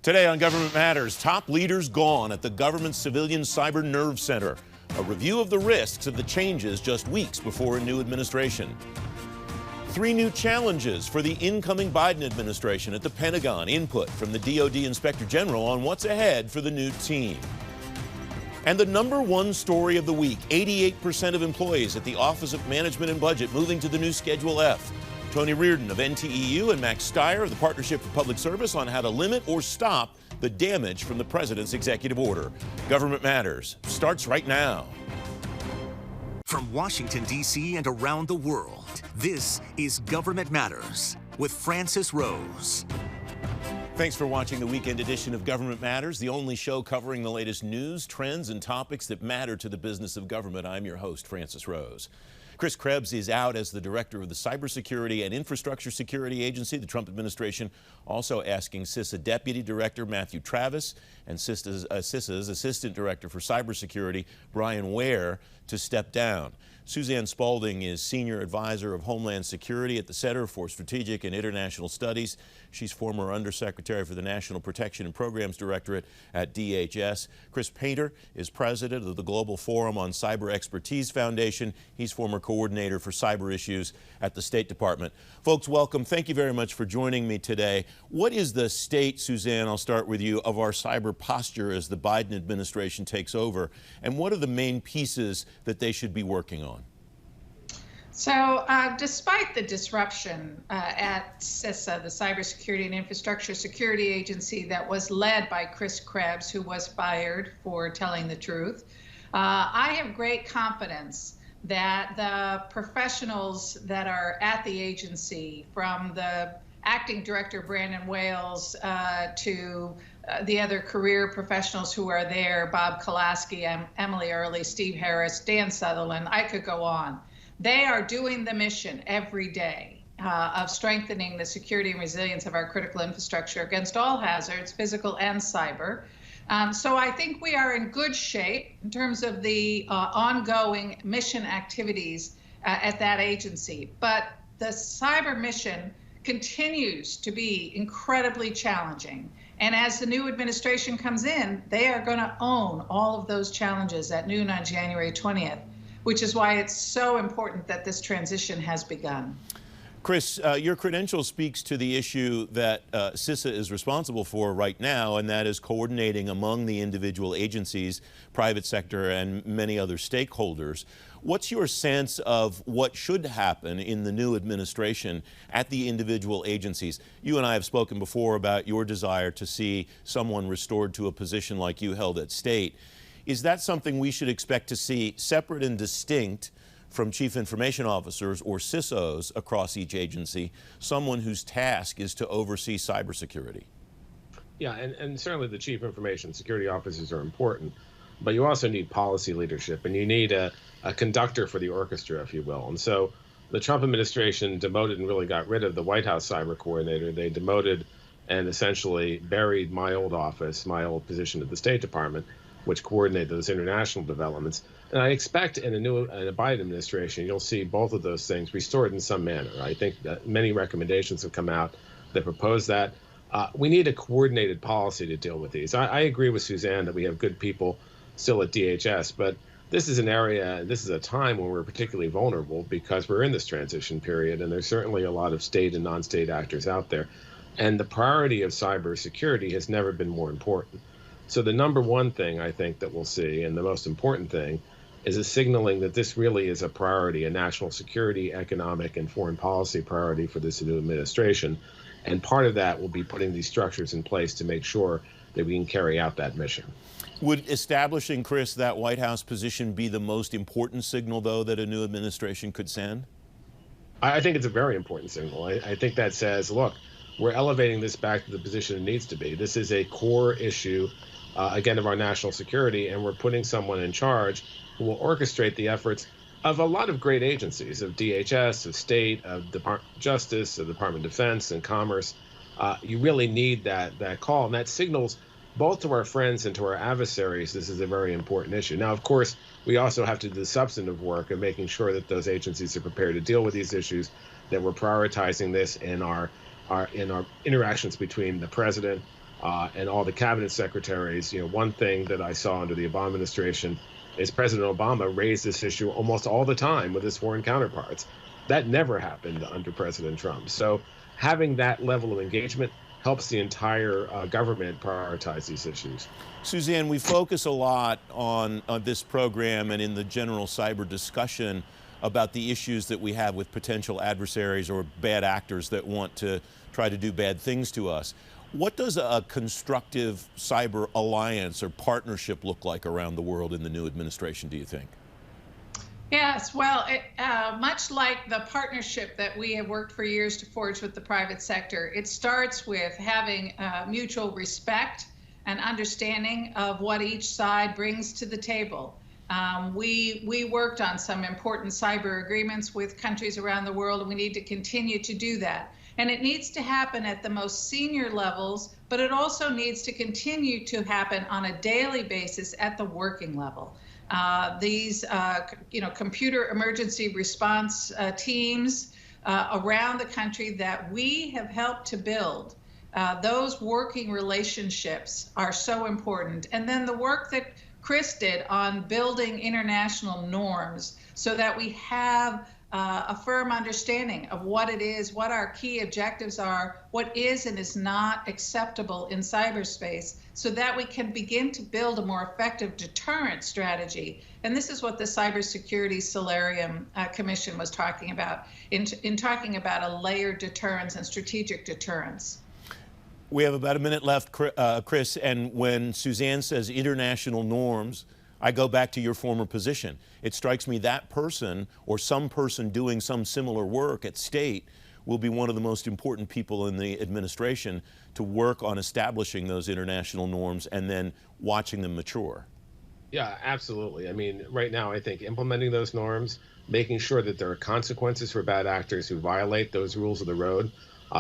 Today on Government Matters, top leaders gone at the government civilian cyber nerve center. A review of the risks of the changes just weeks before a new administration. 3 new challenges for the incoming Biden administration at the Pentagon. Input from the DoD Inspector General on what's ahead for the new team. And the #1 story of the week, 88% of employees at the Office of Management and Budget moving to the new Schedule F. Tony Reardon of NTEU and Max Steyer of the Partnership for Public Service on how to limit or stop the damage from the president's executive order. Government Matters starts right now. From Washington, D.C. and around the world, this is Government Matters with Francis Rose. Thanks for watching the weekend edition of Government Matters, the only show covering the latest news, trends, and topics that matter to the business of government. I'm your host, Francis Rose. Chris Krebs is out as the director of the Cybersecurity and Infrastructure Security Agency. The Trump administration also asking CISA Deputy Director Matthew Travis and CISA's Assistant Director for Cybersecurity, Brian Ware, to step down. Suzanne Spalding is Senior Advisor of Homeland Security at the Center for Strategic and International Studies. She's former Undersecretary for the National Protection and Programs Directorate at DHS. Chris Painter is President of the Global Forum on Cyber Expertise Foundation. He's former Coordinator for Cyber Issues at the State Department. Folks, welcome. Thank you very much for joining me today. What is the state, Suzanne, I'll start with you, of our cyber posture as the Biden administration takes over? And what are the main pieces that they should be working on? So despite the disruption at CISA, the Cybersecurity and Infrastructure Security Agency that was led by Chris Krebs, who was fired for telling the truth, I have great confidence that the professionals that are at the agency, from the acting director, Brandon Wales, to the other career professionals who are there, Bob Kolaski, Emily Early, Steve Harris, Dan Sutherland, I could go on. They are doing the mission every day of strengthening the security and resilience of our critical infrastructure against all hazards, physical and cyber. So I think we are in good shape in terms of the ongoing mission activities at that agency. But the cyber mission continues to be incredibly challenging. And as the new administration comes in, they are going to own all of those challenges at noon on January 20th. Which is why it's so important that this transition has begun. Chris, your credential speaks to the issue that CISA is responsible for right now, and that is coordinating among the individual agencies, private sector, and many other stakeholders. What's your sense of what should happen in the new administration at the individual agencies? You and I have spoken before about your desire to see someone restored to a position like you held at State. Is that something we should expect to see separate and distinct from chief information officers or CISOs across each agency, someone whose task is to oversee cybersecurity? Yeah, and certainly the chief information security officers are important, but you also need policy leadership, and you need a conductor for the orchestra, if you will. And so the Trump administration demoted and really got rid of the White House cyber coordinator. They demoted and essentially buried my old office, my old position at the State Department, which coordinate those international developments. And I expect in a Biden administration, you'll see both of those things restored in some manner. I think that many recommendations have come out that propose that. We need a coordinated policy to deal with these. I agree with Suzanne that we have good people still at DHS, but this is an area, this is a time when we're particularly vulnerable because we're in this transition period, and there's certainly a lot of state and non-state actors out there. And the priority of cybersecurity has never been more important. So the #1 thing I think that we'll see, and the most important thing, is a signaling that this really is a priority, a national security, economic, and foreign policy priority for this new administration. And part of that will be putting these structures in place to make sure that we can carry out that mission. Would establishing, Chris, that White House position be the most important signal, though, that a new administration could send? I think it's a very important signal. I think that says, look, we're elevating this back to the position it needs to be. This is a core issue, again, of our national security, and we're putting someone in charge who will orchestrate the efforts of a lot of great agencies, of DHS, of State, of Department of Justice, of Department of Defense and Commerce. You really need that call, and that signals both to our friends and to our adversaries this is a very important issue. Now, of course, we also have to do the substantive work of making sure that those agencies are prepared to deal with these issues, that we're prioritizing this in our interactions between the president, and all the cabinet secretaries. One thing that I saw under the Obama administration is President Obama raised this issue almost all the time with his foreign counterparts. That never happened under President Trump. So having that level of engagement helps the entire government prioritize these issues. Suzanne, we focus a lot on this program and in the general cyber discussion about the issues that we have with potential adversaries or bad actors that want to try to do bad things to us. What does a constructive cyber alliance or partnership look like around the world in the new administration, do you think? Yes, well, much like the partnership that we have worked for years to forge with the private sector, it starts with having mutual respect and understanding of what each side brings to the table. We worked on some important cyber agreements with countries around the world, and we need to continue to do that. And it needs to happen at the most senior levels, but it also needs to continue to happen on a daily basis at the working level. These computer emergency response teams around the country that we have helped to build, those working relationships are so important. And then the work that Chris did on building international norms so that we have a firm understanding of what it is, what our key objectives are, what is and is not acceptable in cyberspace, so that we can begin to build a more effective deterrent strategy. And this is what the Cybersecurity Solarium Commission was talking about, in talking about a layered deterrence and strategic deterrence. We have about a minute left, Chris, and when Suzanne says international norms, I go back to your former position. It strikes me that person or some person doing some similar work at state will be one of the most important people in the administration to work on establishing those international norms and then watching them mature. Yeah, absolutely. I mean, right now, I think implementing those norms, making sure that there are consequences for bad actors who violate those rules of the road,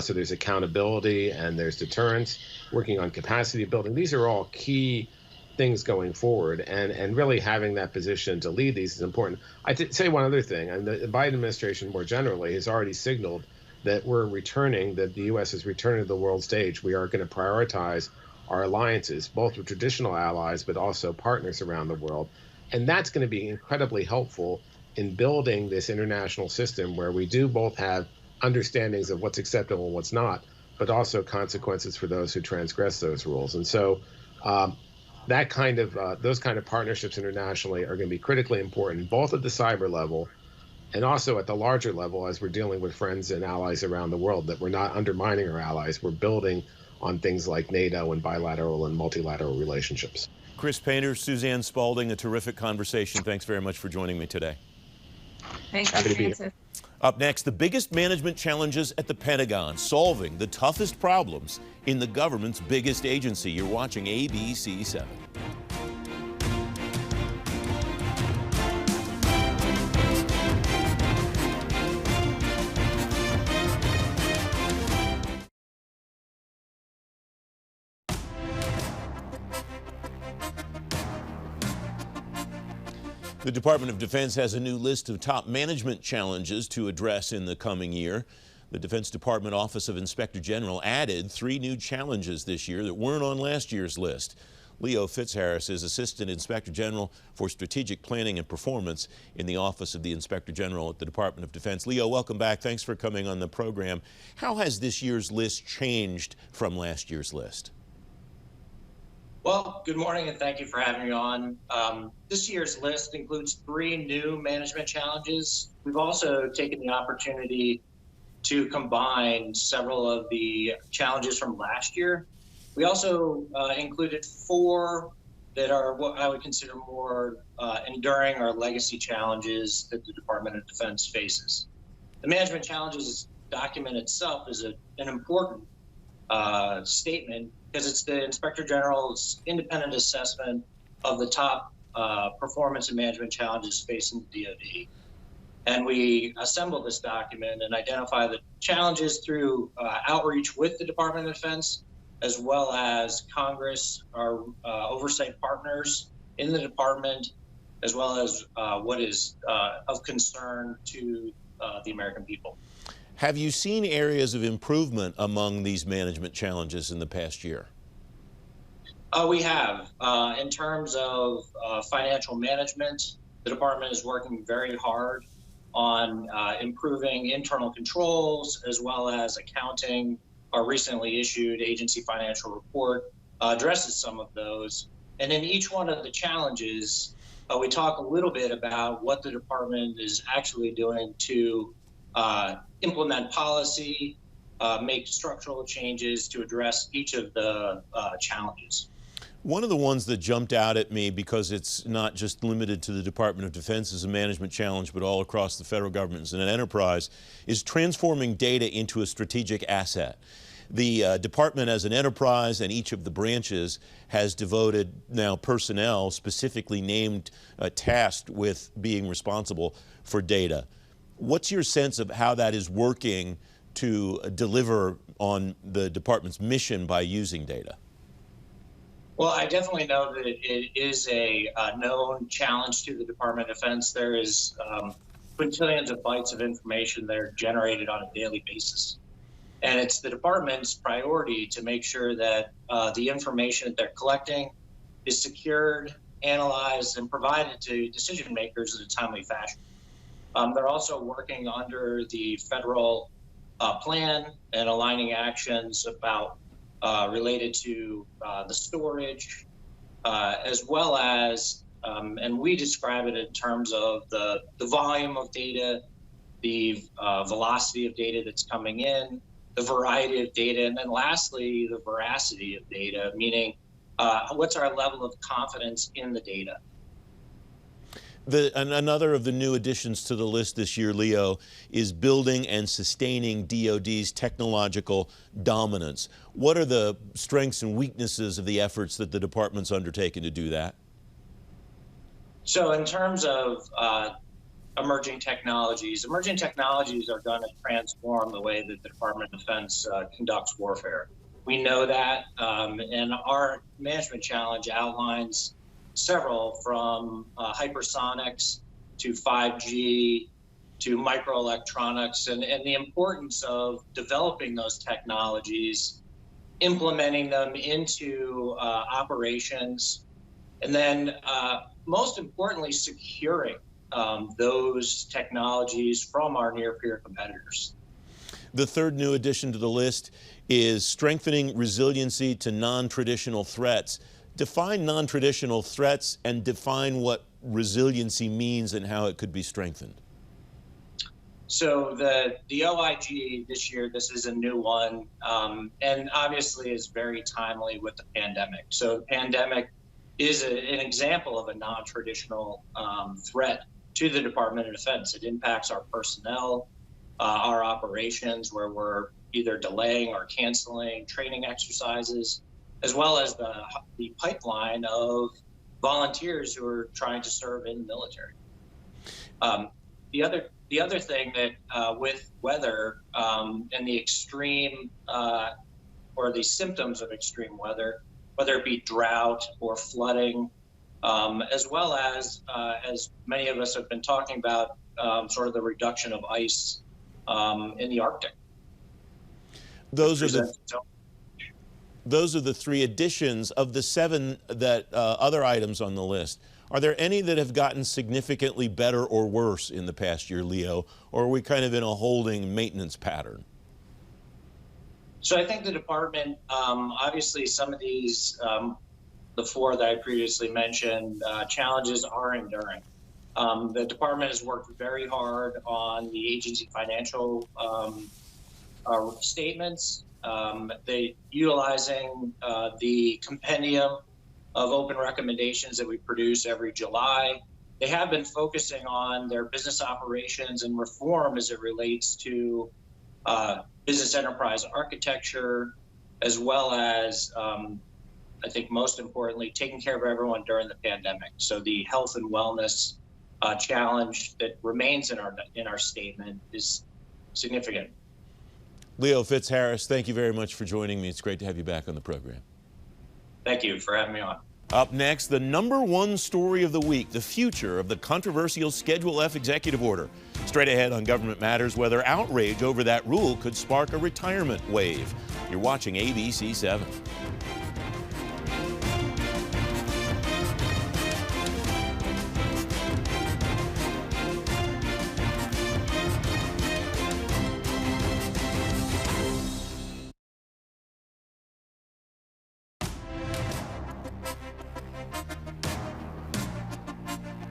so there's accountability and there's deterrence, working on capacity building. These are all key things going forward, and really having that position to lead these is important. I'd say one other thing, and the Biden administration more generally has already signaled that that the U.S. is returning to the world stage. We are going to prioritize our alliances, both with traditional allies, but also partners around the world. And that's going to be incredibly helpful in building this international system where we do both have understandings of what's acceptable and what's not, but also consequences for those who transgress those rules. And so those kind of partnerships internationally are going to be critically important, both at the cyber level and also at the larger level as we're dealing with friends and allies around the world, that we're not undermining our allies. We're building on things like NATO and bilateral and multilateral relationships. Chris Painter, Suzanne Spalding, a terrific conversation. Thanks very much for joining me today. Thank Happy you, to be here. Francis. Up next, the biggest management challenges at the Pentagon, solving the toughest problems in the government's biggest agency. You're watching ABC 7. The Department of Defense has a new list of top management challenges to address in the coming year. The Defense Department Office of Inspector General added 3 new challenges this year that weren't on last year's list. Leo Fitzharris is Assistant Inspector General for Strategic Planning and Performance in the Office of the Inspector General at the Department of Defense. Leo, welcome back. Thanks for coming on the program. How has this year's list changed from last year's list? Well, good morning, and thank you for having me on. This year's list includes 3 new management challenges. We've also taken the opportunity to combine several of the challenges from last year. We also included 4 that are what I would consider more enduring or legacy challenges that the Department of Defense faces. The management challenges document itself is an important statement, because it's the Inspector General's independent assessment of the top performance and management challenges facing the DoD. And we assemble this document and identify the challenges through outreach with the Department of Defense, as well as Congress, our oversight partners in the department, as well as what is of concern to the American people. Have you seen areas of improvement among these management challenges in the past year? We have. In terms of financial management, the department is working very hard on improving internal controls as well as accounting. Our recently issued agency financial report addresses some of those. And in each one of the challenges, we talk a little bit about what the department is actually doing to implement policy, make structural changes to address each of the challenges. One of the ones that jumped out at me, because it's not just limited to the Department of Defense as a management challenge, but all across the federal government as an enterprise, is transforming data into a strategic asset. The department as an enterprise and each of the branches has devoted now personnel specifically named, tasked with being responsible for data. What's your sense of how that is working to deliver on the department's mission by using data? Well, I definitely know that it is a known challenge to the Department of Defense. There is quintillions of bytes of information that are generated on a daily basis. And it's the department's priority to make sure that the information that they're collecting is secured, analyzed, and provided to decision makers in a timely fashion. They're also working under the federal plan and aligning actions about related to the storage, as well as, and we describe it in terms of the volume of data, the velocity of data that's coming in, the variety of data, and then lastly, the veracity of data, meaning what's our level of confidence in the data. Another of the new additions to the list this year, Leo, is building and sustaining DoD's technological dominance. What are the strengths and weaknesses of the efforts that the department's undertaken to do that? So in terms of emerging technologies are going to transform the way that the Department of Defense conducts warfare. We know that, and our management challenge outlines several, from hypersonics to 5G to microelectronics, and the importance of developing those technologies, implementing them into operations, and then most importantly, securing those technologies from our near-peer competitors. The third new addition to the list is strengthening resiliency to non-traditional threats. Define non-traditional threats and define what resiliency means and how it could be strengthened. So the OIG this year, this is a new one, and obviously is very timely with the pandemic. So the pandemic is an example of a non-traditional threat to the Department of Defense. It impacts our personnel, our operations, where we're either delaying or canceling training exercises, as well as the pipeline of volunteers who are trying to serve in the military. The other thing that with weather and the extreme or the symptoms of extreme weather, whether it be drought or flooding, as well as many of us have been talking about, sort of the reduction of ice in the Arctic. Those are the three additions of the 7 that other items on the list. Are there any that have gotten significantly better or worse in the past year, Leo, or are we kind of in a holding maintenance pattern? So I think the department, obviously some of these, the 4 that I previously mentioned, challenges are enduring. The department has worked very hard on the agency financial statements. They utilizing the compendium of open recommendations that we produce every July. They have been focusing on their business operations and reform as it relates to business enterprise architecture, as well as, I think most importantly, taking care of everyone during the pandemic. So the health and wellness challenge that remains in our statement is significant. Leo Fitzharris, thank you very much for joining me. It's great to have you back on the program. Thank you for having me on. Up next, the #1 story of the week, the future of the controversial Schedule F executive order. Straight ahead on Government Matters, whether outrage over that rule could spark a retirement wave. You're watching ABC 7.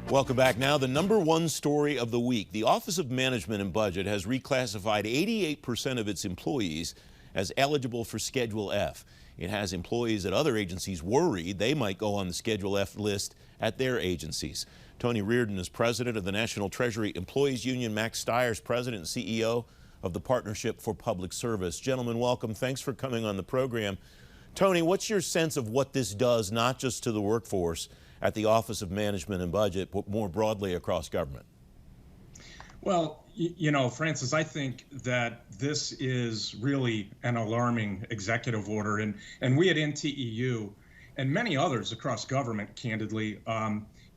Welcome back. Now, the #1 story of the week. The Office of Management and Budget has reclassified 88% of its employees as eligible for Schedule F. It has employees at other agencies worried they might go on the Schedule F list at their agencies. Tony Reardon is president of the National Treasury Employees Union. Max Stier is president and CEO of the Partnership for Public Service. Gentlemen, welcome. Thanks for coming on the program. Tony, what's your sense of what this does, not just to the workforce at the Office of Management and Budget, but more broadly across government? Well, you know, Francis, I think that this is really an alarming executive order. And we at NTEU and many others across government, candidly,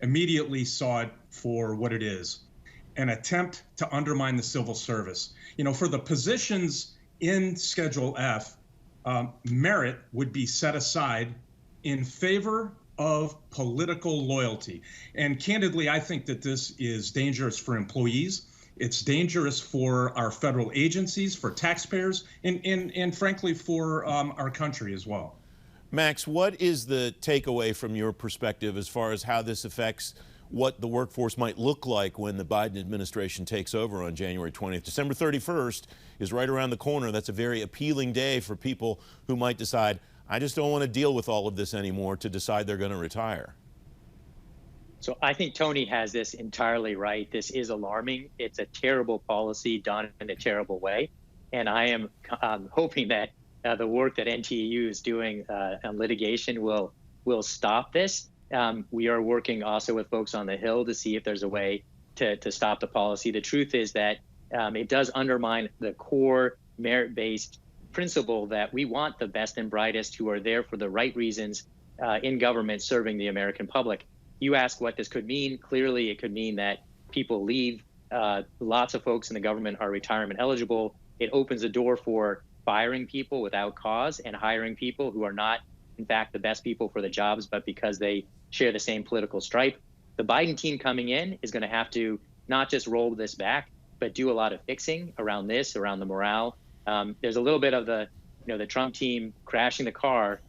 immediately saw it for what it is, an attempt to undermine the civil service. You know, for the positions in Schedule F, merit would be set aside in favor of political loyalty. And candidly, I think that this is dangerous for employees. It's dangerous for our federal agencies, for taxpayers, and frankly, for our country as well. Max, what is the takeaway from your perspective as far as how this affects what the workforce might look like when the Biden administration takes over on January 20th? December 31st is right around the corner. That's a very appealing day for people who might decide, I just don't want to deal with all of this anymore, to decide they're going to retire. So I think Tony has this entirely right. This is alarming. It's a terrible policy done in a terrible way. And I am hoping that the work that NTEU is doing on litigation will stop this. We are working also with folks on the Hill to see if there's a way to stop the policy. The truth is that it does undermine the core merit-based principle that we want the best and brightest who are there for the right reasons in government serving the American public. You ask what this could mean. Clearly, it could mean that people leave. Lots of folks in the government are retirement eligible. It opens the door for firing people without cause and hiring people who are not, in fact, the best people for the jobs, but because they share the same political stripe. The Biden team coming in is going to have to not just roll this back, but do a lot of fixing around this, around the morale. There's a little bit of the Trump team crashing the car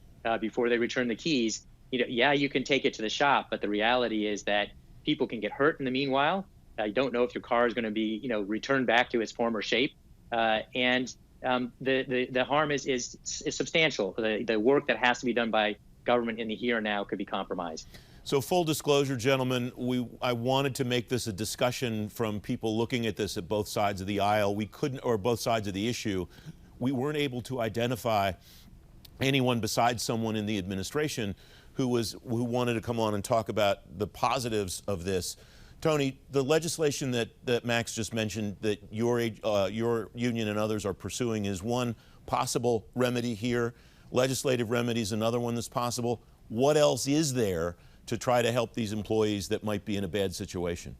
before they return the keys. Yeah, you can take it to the shop, but the reality is that people can get hurt in the meanwhile. You don't know if your car is going to be, returned back to its former shape, and the harm is substantial. The work that has to be done by government in the here and now could be compromised. So full disclosure, gentlemen, I wanted to make this a discussion from people looking at this at both sides of the aisle. We couldn't, or both sides of the issue. We weren't able to identify anyone besides someone in the administration who wanted to come on and talk about the positives of this. Tony, the legislation that Max just mentioned that your union and others are pursuing is one possible remedy here. Legislative remedy is another one that's possible. What else is there to try to help these employees that might be in a bad situation?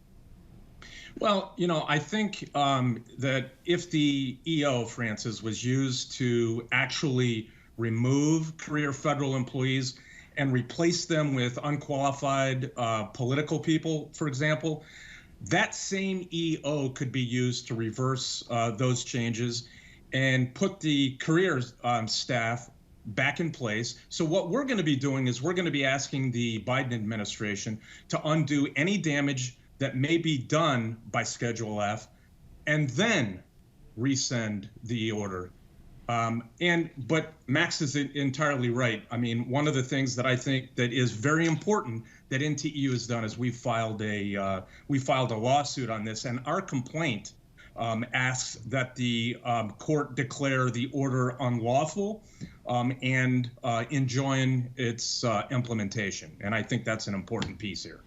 Well, I think that if the EO, Francis, was used to actually remove career federal employees and replace them with unqualified political people, for example, that same EO could be used to reverse those changes and put the career staff back in place. So what we're going to be doing is we're going to be asking the Biden administration to undo any damage that may be done by Schedule F and then resend the order. But Max is entirely right. I mean, one of the things that I think that is very important that NTEU has done is we filed a lawsuit on this, and our complaint asks that the court declare the order unlawful and enjoin its implementation. And I think that's an important piece here.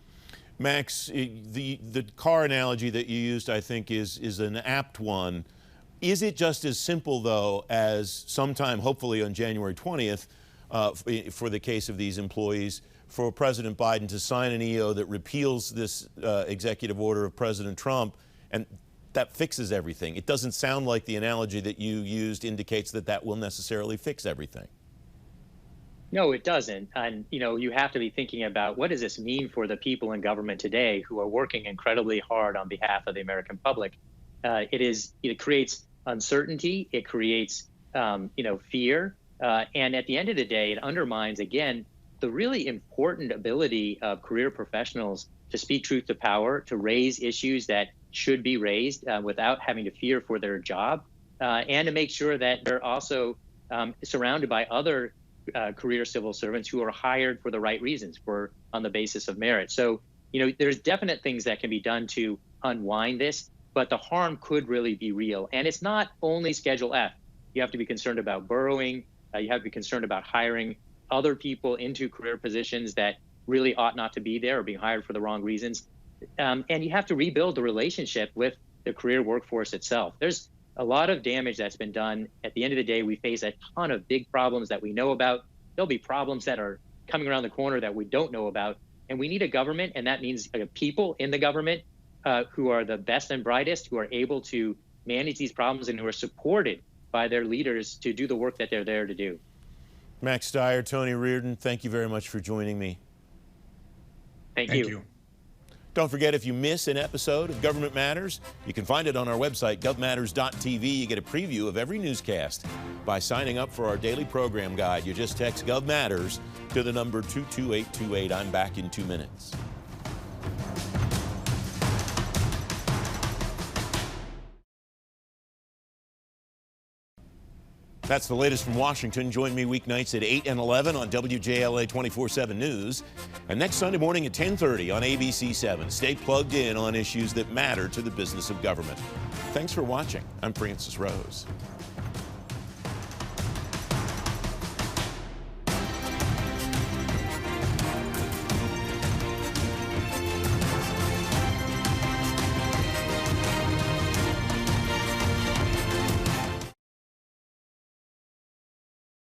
Max, the car analogy that you used, I think, is an apt one. Is it just as simple, though, as sometime, hopefully on January 20th, for the case of these employees, for President Biden to sign an EO that repeals this executive order of President Trump, and that fixes everything? It doesn't sound like the analogy that you used indicates that that will necessarily fix everything. No, it doesn't. And, you have to be thinking about what does this mean for the people in government today who are working incredibly hard on behalf of the American public. It creates uncertainty. It creates, fear. And at the end of the day, it undermines, again, the really important ability of career professionals to speak truth to power, to raise issues that should be raised without having to fear for their job, and to make sure that they're also surrounded by other career civil servants who are hired for the right reasons, on the basis of merit. So, there's definite things that can be done to unwind this, but the harm could really be real. And it's not only Schedule F. You have to be concerned about borrowing. You have to be concerned about hiring other people into career positions that really ought not to be there or being hired for the wrong reasons. And you have to rebuild the relationship with the career workforce itself. There's a lot of damage that's been done. At the end of the day, we face a ton of big problems that we know about. There'll be problems that are coming around the corner that we don't know about. And we need a government, and that means people in the government who are the best and brightest, who are able to manage these problems and who are supported by their leaders to do the work that they're there to do. Max Dyer, Tony Reardon, thank you very much for joining me. Thank you. Don't forget, if you miss an episode of Government Matters, you can find it on our website, govmatters.tv. You get a preview of every newscast by signing up for our daily program guide. You just text Gov Matters to the number 22828. I'm back in 2 minutes. That's the latest from Washington. Join me weeknights at 8 and 11 on WJLA 24/7 News. And next Sunday morning at 10:30 on ABC 7. Stay plugged in on issues that matter to the business of government. Thanks for watching. I'm Francis Rose.